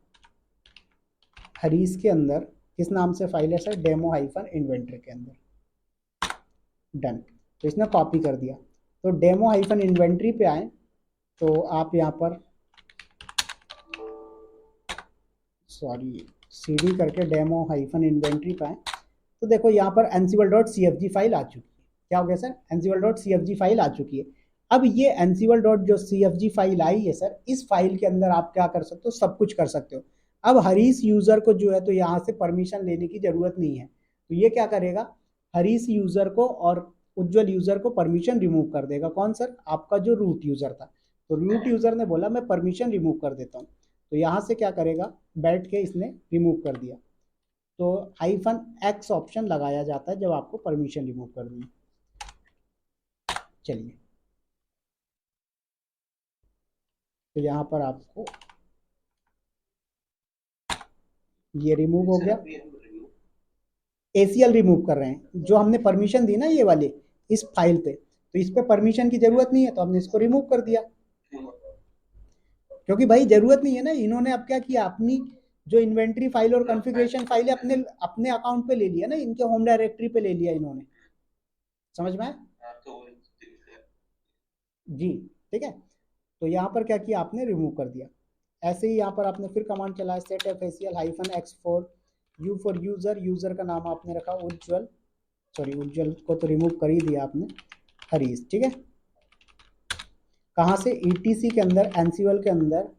हरीश के अंदर, किस नाम से फाइल है सर, डेमो हाइफन इन्वेंट्री के अंदर, डन। तो इसने कॉपी कर दिया। तो डेमो हाइफन इन्वेंट्री पे आए, तो आप यहाँ पर सॉरी cd करके डेमो हाइफन इन्वेंट्री पे आए, तो देखो यहाँ पर ansible.cfg फाइल आ चुकी है। क्या हो गया सर, ansible.cfg फाइल आ चुकी है। अब ये ansible.cfg फाइल आई है सर, इस फाइल के अंदर आप क्या कर सकते हो, सब कुछ कर सकते हो। अब हरीश यूजर को जो है तो यहाँ से परमिशन लेने की जरूरत नहीं है, तो ये क्या करेगा, हरीश यूजर को और उज्जवल यूजर को परमिशन रिमूव कर देगा। कौन सर, आपका जो रूट यूजर था। तो रूट यूजर ने बोला मैं परमिशन रिमूव कर देता हूँ, तो यहाँ से क्या करेगा, बैठ के इसने रिमूव कर दिया। तो हाइफन एक्स ऑप्शन लगाया जाता है जब आपको परमिशन रिमूव करनी है। चलिए तो यहाँ पर आपको ये रिमूव हो गया, एसीएल रिमूव कर रहे हैं, जो हमने परमिशन दी ना ये वाले इस फाइल पे, तो इस पे परमिशन की जरूरत नहीं है, तो हमने इसको रिमूव कर दिया, क्योंकि भाई जरूरत नहीं है ना। इन्होंने अब क्या किया, अपनी जो इन्वेंट्री फाइल और कॉन्फ़िगरेशन फाइल है अपने अपने अकाउंट पे ले लिया ना, इनके होम डायरेक्टरी पे ले लिया इन्होंने, समझ में आया जी, ठीक है। तो यहाँ पर क्या किया, आपने रिमूव कर दिया। ऐसे ही यहाँ पर आपने फिर कमांड चलाया, set FACL hyphen x4 u for user, user का नाम आपने रखा उज्जवल, सॉरी उज्जवल को तो रिमूव कर ही दिया आपने, हरीश, ठीक है। कहाँ से, ईटीसी के अंदर एनसीवल के अंदर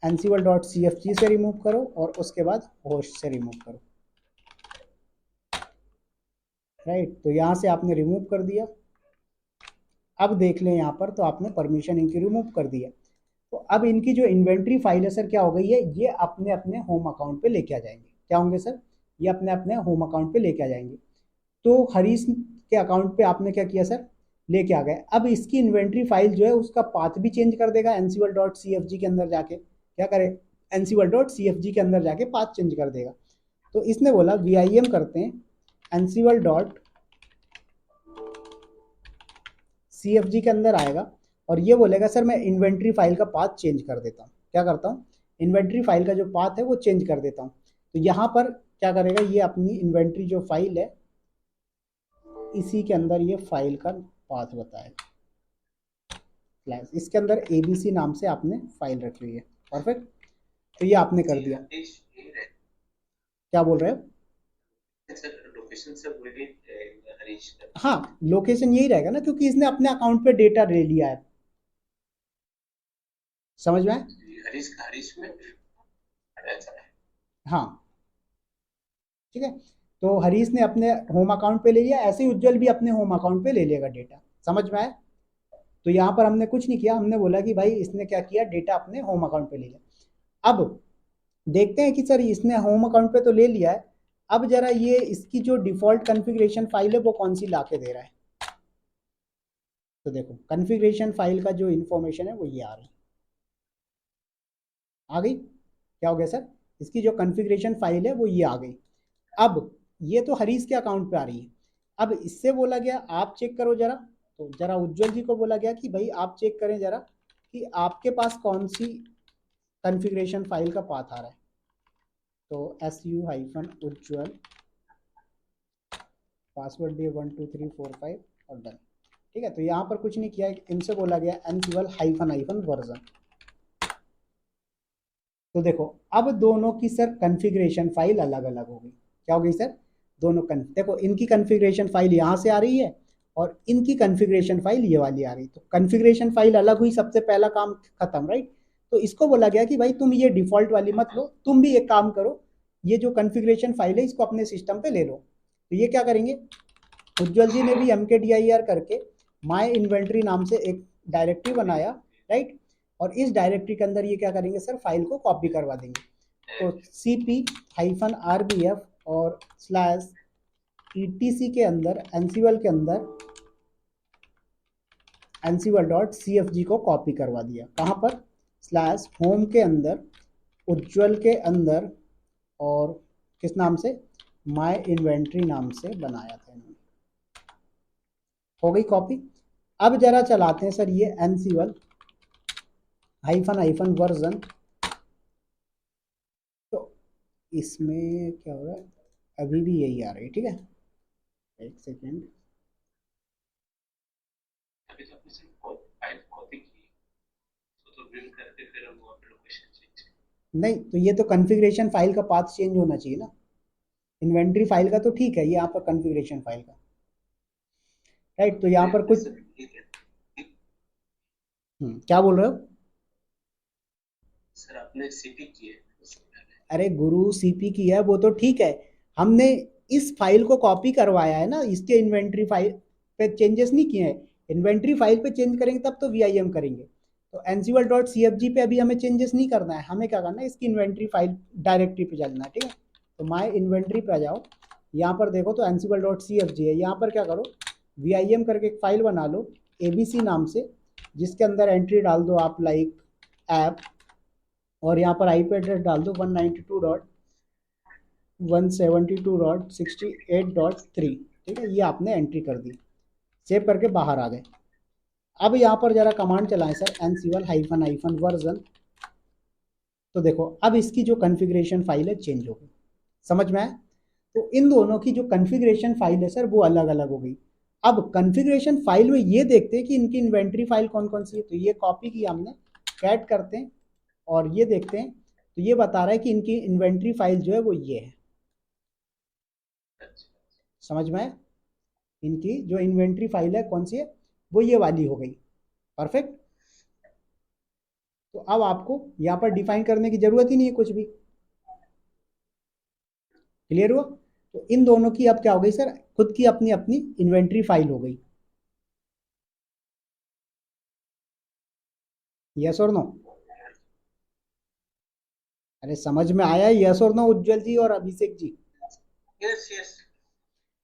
एनसीवल डॉट सीएफजी से रिमूव करो और उसके बाद होस्ट से रिमूव करो, राइट। तो यहाँ से आपने रिमूव कर दिया। अब देख लें यहाँ पर, तो आपने परमिशन इनकी रिमूव कर दिया। तो अब इनकी जो इन्वेंट्री फाइल है सर क्या हो गई है, ये अपने अपने होम अकाउंट पे लेके आ जाएंगे। क्या होंगे सर, ये अपने अपने होम अकाउंट पे लेके आ जाएंगे। तो हरीश के अकाउंट पे आपने क्या किया सर, लेके आ गए। अब इसकी इन्वेंट्री फाइल जो है उसका पाथ भी चेंज कर देगा, ansible.cfg के अंदर जाके क्या करे, ansible.cfg के अंदर जाके पाथ चेंज कर देगा। तो इसने बोला vim करते हैं ansible.cfg के अंदर आएगा, और ये बोलेगा सर मैं इन्वेंट्री फाइल का पाथ चेंज कर देता हूँ। क्या करता हूँ, इन्वेंट्री फाइल का जो पाथ है वो चेंज कर देता हूँ। तो यहाँ पर क्या करेगा, ये अपनी इन्वेंट्री जो फाइल है इसी के अंदर ये फाइल का पाथ बताएगा। इसके अंदर एबीसी नाम से आपने फाइल रखी हुई है। परफेक्ट, तो ये आपने कर दिया। क्या बोल रहे हो? लोकेशन से बोलिए हरीश का। हाँ, लोकेशन यही रहेगा ना, क्योंकि इसने अपने अकाउंट पे डेटा ले लिया है। समझ में आया? हरीश में अच्छा है। हाँ, ठीक है। तो हरीश ने अपने होम अकाउंट पे ले लिया, ऐसे ही उज्जवल भी अपने होम अकाउंट पे ले लेगा डेटा। समझ में आया? तो यहाँ पर हमने कुछ नहीं किया, हमने बोला कि भाई इसने क्या किया, डेटा अपने होम अकाउंट पे ले लिया। अब देखते हैं कि सर इसने होम अकाउंट पे तो ले लिया है, अब जरा ये इसकी जो डिफॉल्ट कॉन्फ़िगरेशन फाइल है वो कौन सी ला के दे रहा है। तो देखो कॉन्फ़िगरेशन फाइल का जो इन्फॉर्मेशन है वो ये आ रही, आ गई। क्या हो गया सर, इसकी जो कॉन्फ़िगरेशन फाइल है वो ये आ गई। अब ये तो हरीश के अकाउंट पे आ रही है। अब इससे बोला गया आप चेक करो जरा, तो जरा उज्जवल जी को बोला गया कि भाई आप चेक करें जरा कि आपके पास कौन सी कॉन्फ़िगरेशन फाइल का पाथ आ रहा है। तो su-उज्जवल पासवर्ड दिए 12345 और डन। ठीक है, तो यहाँ पर कुछ नहीं किया, इनसे बोला गया ansible -हाइफन वर्जन। तो देखो अब दोनों की सर कॉन्फ़िगरेशन फाइल अलग अलग हो गई। क्या हो गई सर, दोनों देखो इनकी कॉन्फ़िगरेशन फाइल यहाँ से आ रही है और इनकी कॉन्फ़िगरेशन फाइल ये वाली आ रही। तो कॉन्फ़िगरेशन फाइल अलग हुई, सबसे पहला काम खत्म, राइट। तो इसको बोला गया कि भाई तुम ये डिफ़ॉल्ट वाली मत लो, तुम भी एक काम करो, ये जो कॉन्फ़िगरेशन फाइल है इसको अपने सिस्टम पे ले लो। तो ये क्या करेंगे, उज्जवल जी ने भी mkdir करके माई इन्वेंट्री नाम से एक डायरेक्टरी बनाया, राइट। और इस डायरेक्टरी के अंदर ये क्या करेंगे सर, फाइल को कॉपी करवा देंगे। तो cp-rbf और /etc के अंदर ansible के अंदर ansible.cfg को कॉपी करवा दिया। कहाँ पर, /home के अंदर, उज्जवल के अंदर, और किस नाम से, माई इन्वेंट्री नाम से बनाया था इन्होंने। हो गई कॉपी। अब जरा चलाते हैं सर ये ansible -हाइफन वर्जन। तो इसमें क्या हो रहा है, अभी भी यही आ रही है, ठीक है। एक सेकेंड, अभी तो आपने सिर्फ फाइल कॉपी की, तो बिल्ड करके फिर हम वहाँ पे लोकेशन चेंज। नहीं तो ये तो कॉन्फ़िगरेशन फाइल का पाथ चेंज होना चाहिए ना, इन्वेंट्री फाइल का तो ठीक है, ये यहाँ पर कॉन्फ़िगरेशन फाइल का, राइट। तो यहाँ पर कुछ क्या बोल रहे हो सर आपने सीपी की है। अरे गुरु, सीपी की है वो तो ठीक है, हमने इस फाइल को कॉपी करवाया है ना, इसके इन्वेंट्री फाइल पे चेंजेस नहीं किए हैं। इन्वेंट्री फाइल पे चेंज करेंगे तब तो वीआईएम करेंगे। तो ansible.cfg पे अभी हमें चेंजेस नहीं करना है, हमें क्या करना है, इसकी इन्वेंट्री फाइल डायरेक्टरी पे चलना है, ठीक है। तो माई इन्वेंट्री पे आ जाओ, यहाँ पर देखो तो ansible.cfg है, यहाँ पर क्या करो, वीआईएम करके एक फाइल बना लो एबीसी नाम से, जिसके अंदर एंट्री डाल दो आप लाइक ऐप, और यहाँ पर आईपी एड्रेस डाल दो 192.172.68.3। ठीक है, ये आपने एंट्री कर दी, सेव करके बाहर आ गए। अब यहाँ पर जरा कमांड चलाएं सर ansible -वर्जन। तो देखो अब इसकी जो कॉन्फ़िगरेशन फाइल है चेंज हो गई। समझ में आया? तो इन दोनों की जो कॉन्फ़िगरेशन फाइल है सर वो अलग अलग हो गई। अब कॉन्फ़िगरेशन फाइल में ये देखते हैं कि इनकी इन्वेंट्री फाइल कौन कौन सी है। तो ये कॉपी की हमने, कैट करते हैं और ये देखते हैं, तो ये बता रहा है कि इनकी इन्वेंट्री फाइल जो है वो ये है। समझ में आया? इनकी जो इन्वेंट्री फाइल है कौन सी है, वो ये वाली हो गई। परफेक्ट। तो अब आपको यहाँ पर डिफाइन करने की जरूरत ही नहीं है कुछ भी। क्लियर हुआ? तो इन दोनों की अब क्या हो गई सर, खुद की अपनी अपनी इन्वेंट्री फाइल हो गई। यस और नो? अरे समझ में आया यस और नो उज्जवल जी और Abhishek ji? Yes yes.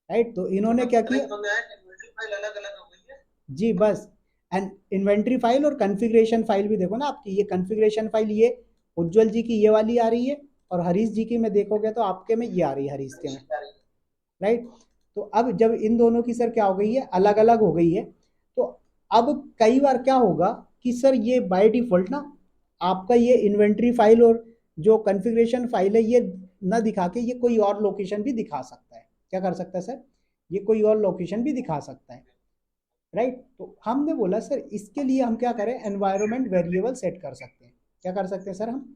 Right, तो इन्होंने क्या किया फाइल अलग अलग हो गई है जी, बस। एंड इन्वेंट्री फाइल और कॉन्फ़िगरेशन फाइल भी देखो ना आपकी, ये कॉन्फ़िगरेशन फाइल ये उज्जवल जी की ये वाली आ रही है, और हरीश जी की में देखोगे तो आपके में ये आ रही है, हरीश के में, राइट। तो अब जब इन दोनों की सर क्या हो गई है, अलग अलग हो गई है, तो अब कई बार क्या होगा कि सर ये बाय डिफॉल्ट ना आपका ये इन्वेंट्री फाइल और जो कॉन्फ़िगरेशन फाइल है ये ना दिखा के ये कोई और लोकेशन भी दिखा सकता है। क्या कर सकता है सर? ये कोई और लोकेशन भी दिखा सकता है, राइट। तो हमने बोला सर इसके लिए हम क्या करें, एनवायरनमेंट वेरिएबल सेट कर सकते हैं। क्या कर सकते हैं सर? हम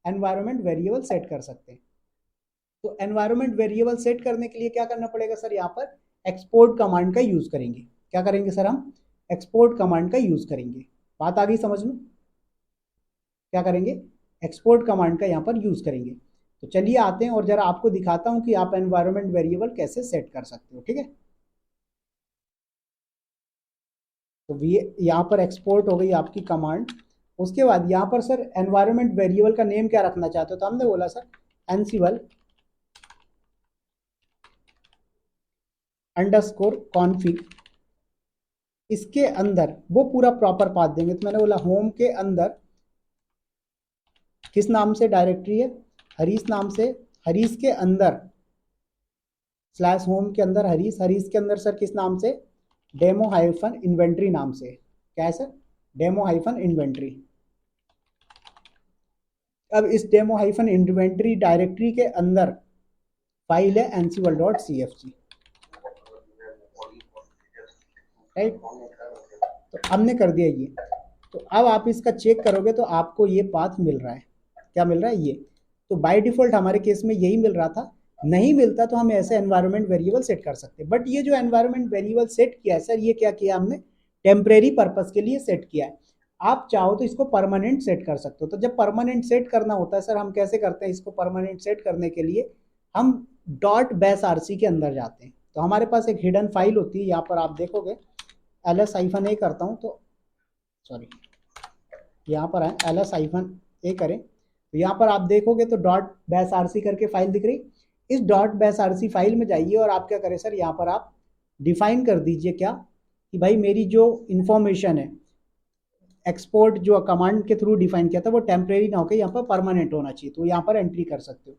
एनवायरनमेंट वेरिएबल सेट कर सकते हैं। तो एनवायरनमेंट वेरिएबल सेट करने के लिए क्या करना पड़ेगा सर? यहाँ पर एक्सपोर्ट कमांड का यूज करेंगे। क्या करेंगे सर? हम एक्सपोर्ट कमांड का यूज करेंगे। बात आ गई समझ में? क्या करेंगे? एक्सपोर्ट कमांड का यहाँ पर यूज करेंगे। तो चलिए आते हैं और जरा आपको दिखाता हूँ कि आप एनवायरनमेंट वेरिएबल कैसे सेट कर सकते हो, ठीक है। तो ये यहाँ पर एक्सपोर्ट हो गई आपकी कमांड। उसके बाद यहाँ पर सर एनवायरनमेंट वेरिएबल का नेम क्या रखना चाहते हो? तो हमने बोला सर एनसीवल अंडरस्कोर कॉन्फिग, इसके अंदर वो पूरा प्रॉपर पाथ देंगे। तो मैंने बोला होम के अंदर किस नाम से डायरेक्टरी है? हरीश नाम से। हरीश के अंदर स्लैश होम के अंदर हरीश, हरीश के अंदर सर किस नाम से? डेमो हाइफन इन्वेंट्री नाम से। क्या है सर? Demo hyphen inventory. अब इस डेमो हाइफन इन्वेंट्री डायरेक्टरी के अंदर फाइल है Ansible dot C F G, right. तो हमने कर दिया ये। तो अब आप इसका चेक करोगे तो आपको ये पाथ मिल रहा है। क्या मिल रहा है? ये। तो बाय डिफॉल्ट हमारे केस में यही मिल रहा था। नहीं मिलता तो हम ऐसे एनवायरनमेंट वेरिएबल सेट कर सकते हैं। बट ये जो एनवायरनमेंट वेरिएबल सेट किया है सर, ये क्या किया हमने? टेम्परेरी पर्पस के लिए सेट किया है। आप चाहो तो इसको परमानेंट सेट कर सकते हो। तो जब परमानेंट सेट करना होता है सर, हम कैसे करते हैं इसको? परमानेंट सेट करने के लिए हम डॉट बेस आरसी के अंदर जाते हैं। तो हमारे पास एक हिडन फाइल होती है, यहाँ पर आप देखोगे ls-a करता हूँ तो सॉरी, यहाँ पर है ls-a करें तो यहाँ पर आप देखोगे तो डॉट बेस आरसी करके फाइल दिख रही। इस डॉट बेस आरसी फाइल में जाइए और आप क्या करें सर? यहाँ पर आप डिफाइन कर दीजिए क्या कि भाई मेरी जो इंफॉर्मेशन है एक्सपोर्ट जो कमांड के थ्रू डिफाइन किया था वो टेम्परेरी ना होकर यहाँ पर परमानेंट होना चाहिए। तो यहाँ पर एंट्री कर सकते हो।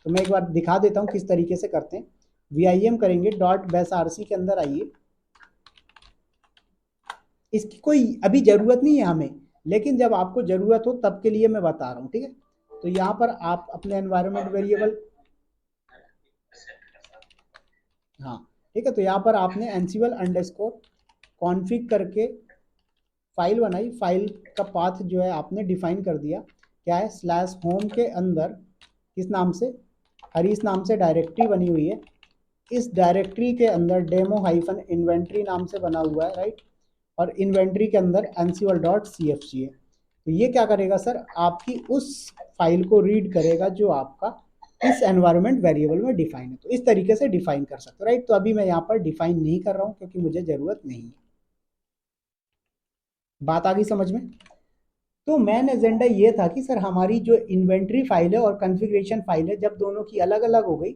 तो मैं एक बार दिखा देता हूँ किस तरीके से करते हैं। VIM करेंगे, डॉट बेस आरसी के अंदर आइए। इसकी कोई अभी जरूरत नहीं है हमें, लेकिन जब आपको जरूरत हो तब के लिए मैं बता रहा हूँ, ठीक है। तो यहाँ पर आप अपने एनवायरनमेंट वेरिएबल, हाँ ठीक है, तो यहाँ पर आपने एनसीवल अंडरस्कोर कॉन्फिग करके फाइल बनाई। फाइल का पाथ जो है आपने डिफाइन कर दिया। क्या है? स्लैश होम के अंदर किस नाम से? हरीश नाम से डायरेक्टरी बनी हुई है। इस डायरेक्टरी के अंदर डेमो हाइफन इन्वेंट्री नाम से बना हुआ है, राइट। और इन्वेंट्री के अंदर Ansible dot C F G है। तो ये क्या करेगा सर? आपकी उस फाइल को रीड करेगा जो आपका इस एनवायरनमेंट वेरिएबल में डिफाइन है। तो इस तरीके से डिफाइन कर सकते हो, राइट। तो अभी मैं यहाँ पर डिफाइन नहीं कर रहा हूँ क्योंकि मुझे जरूरत नहीं है। बात आ गई समझ में? तो मेन एजेंडा ये था कि सर हमारी जो इन्वेंट्री फाइल है और कॉन्फ़िगरेशन फाइल है, जब दोनों की अलग अलग हो गई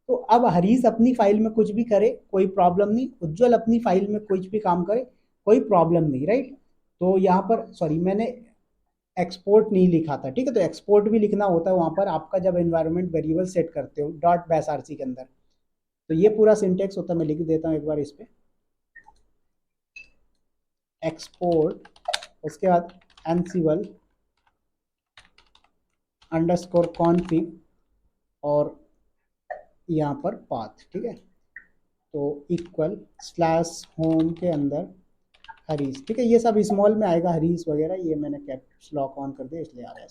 तो अब हरीश अपनी फाइल में कुछ भी करे कोई प्रॉब्लम नहीं, उज्जवल अपनी फाइल में कुछ भी काम करे कोई प्रॉब्लम नहीं, राइट। तो यहाँ पर सॉरी मैंने एक्सपोर्ट नहीं लिखा था, ठीक है। तो एक्सपोर्ट भी लिखना होता है वहाँ पर आपका जब एनवायरनमेंट वेरिएबल सेट करते हो डॉट बेस आरसी के अंदर। तो ये पूरा सिंटेक्स होता है, मैं लिख देता हूँ एक बार इस पर। एक्सपोर्ट, उसके बाद एनसीवल अंडरस्कोर कॉन्फिग और यहाँ पर पाथ, ठीक है। तो इक्वल स्लैश होम के अंदर हरीश, ठीक है। ये सब स्मॉल में आएगा हरीश वगैरह, ये मैंने कैप्स लॉक ऑन कर दिया इसलिए आ रहा है।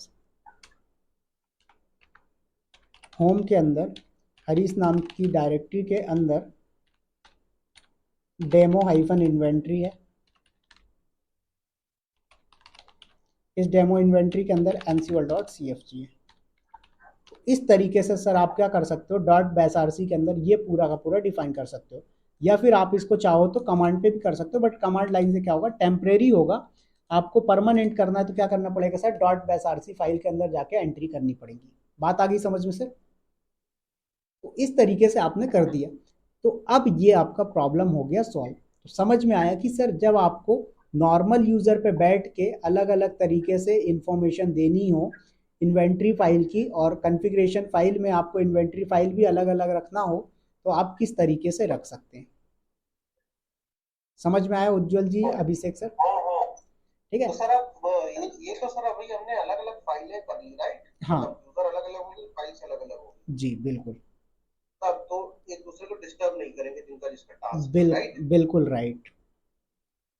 होम के अंदर हरीश नाम की डायरेक्टरी के अंदर डेमो हाइफन इन्वेंट्री है। इस डेमो इन्वेंट्री के अंदर Ansible dot C F G है। इस तरीके से सर आप क्या कर सकते हो? डॉट बेस आरसी के अंदर ये पूरा का पूरा डिफाइन कर सकते हो। या फिर आप इसको चाहो तो कमांड पे भी कर सकते हो, बट कमांड लाइन से क्या होगा? टेम्परेरी होगा। आपको परमानेंट करना है तो क्या करना पड़ेगा sir? Dot base RC file के अंदर जाके एंट्री करनी पड़ेगी। बात आ गई समझ में सर? तो इस तरीके से आपने कर दिया। तो अब ये आपका प्रॉब्लम हो गया सॉल्व। तो समझ में आया कि सर जब आपको नॉर्मल यूजर पे बैठ के अलग अलग तरीके से इंफॉर्मेशन देनी हो इन्वेंट्री फाइल की, और कॉन्फ़िगरेशन फाइल में आपको इन्वेंट्री फाइल भी अलग अलग रखना हो, तो आप किस तरीके से रख सकते हैं। समझ में आया उज्जवल जी, अभिषेक सर? ठीक है। तो सर आप ये तो सर अभी हमने अलग अलग फाइलें कर ली राइट, हाँ मतलब यूजर अलग अलग होंगे, फाइल्स अलग अलग होंगी, जी बिल्कुल। तब तो एक दूसरे को डिस्टर्ब नहीं करेंगे जिनका जिसका टास्क है राइट। बिल्कुल राइट।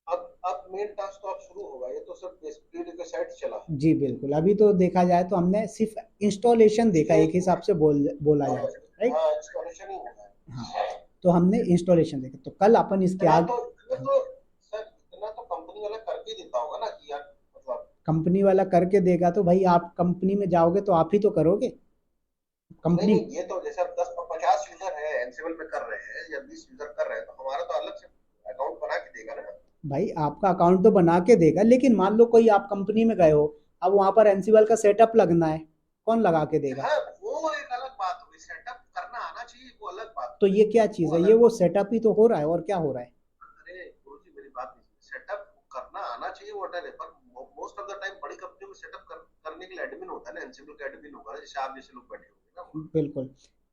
अब मेन टास्क तो अब शुरू होगा, ये तो सिर्फ स्पीड के साइड चला। जी बिल्कुल, अभी तो देखा जाए तो हमने सिर्फ इंस्टॉलेशन देखा, इसमें एक हिसाब से बोला जाए, राइट। हाँ इंस्टॉलेशन ही होगा। हाँ, तो हमने इंस्टॉलेशन देखा, तो कल अपन इसके इतना आगे। तो इतना हाँ, तो सर इतना तो कंपनी वाला करके देता होगा ना कि यार मतलब। कंपनी वाला करके देगा तो भाई आप कंपनी में जाओगे तो आप ही तो करोगे नहीं कंपनी। नहीं, ये तो जैसे अब 10-50 यूजर है एनसिबल में कर रहे हैं या 20 यूजर कर रहे हैं, तो हमारा तो अलग से अकाउंट बना के देगा ना। भाई आपका अकाउंट तो बना के देगा, लेकिन मान लो कोई आप कंपनी में गए हो, अब वहां पर एनसीएल का सेटअप लगना है, कौन लगा के देगा? हाँ वो एक अलग बात होगी, सेटअप करना आना चाहिए, वो अलग बात तो ये होगी। क्या चीज़ वो है, ये अलग वो बात। सेटअप ही तो हो रहा है, और क्या हो रहा है? अरे गुरुजी मेरी बात नहीं, सेटअप करना आना चाहिए वो है, पर मोस्ट ऑफ द टाइम बड़ी कंपनी में सेटअप करने के लिए एडमिन होता है ना, एनसीबल का एडमिन होगा ना, जैसे आप जैसे लोग बैठे होंगे ना वहाँ। बिल्कुल।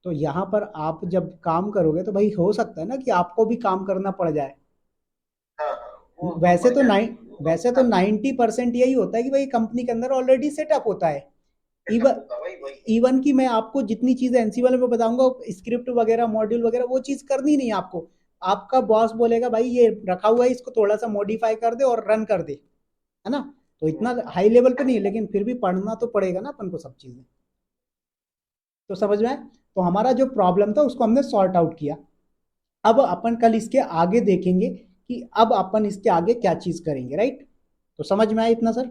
तो यहाँ पर आप जब काम करोगे तो भाई हो सकता है ना कि आपको भी काम करना पड़ जाए। हाँ हाँ, वो तो वैसे पड़ तो जाएगा, वो तो वैसे तो 90% यही होता है कि भाई कंपनी के अंदर ऑलरेडी सेटअप होता है। सेटअप इवन होता है, वही वही। इवन कि मैं आपको जितनी चीजें एनसीएल में बताऊंगा, स्क्रिप्ट वगैरह मॉड्यूल वगैरह वो चीज करनी नहीं है आपको। आपका बॉस बोलेगा भाई ये रखा हुआ है, इसको थोड़ा सा मॉडिफाई कर दे और रन कर दे, है ना। तो इतना हाई लेवल पे नहीं है, लेकिन फिर भी पढ़ना तो पड़ेगा ना अपन को सब चीजें। तो समझ में आए? तो हमारा जो प्रॉब्लम था उसको हमने सॉर्ट आउट किया। अब अपन कल इसके आगे देखेंगे कि अब अपन इसके आगे क्या चीज करेंगे, राइट। तो समझ में आया इतना सर?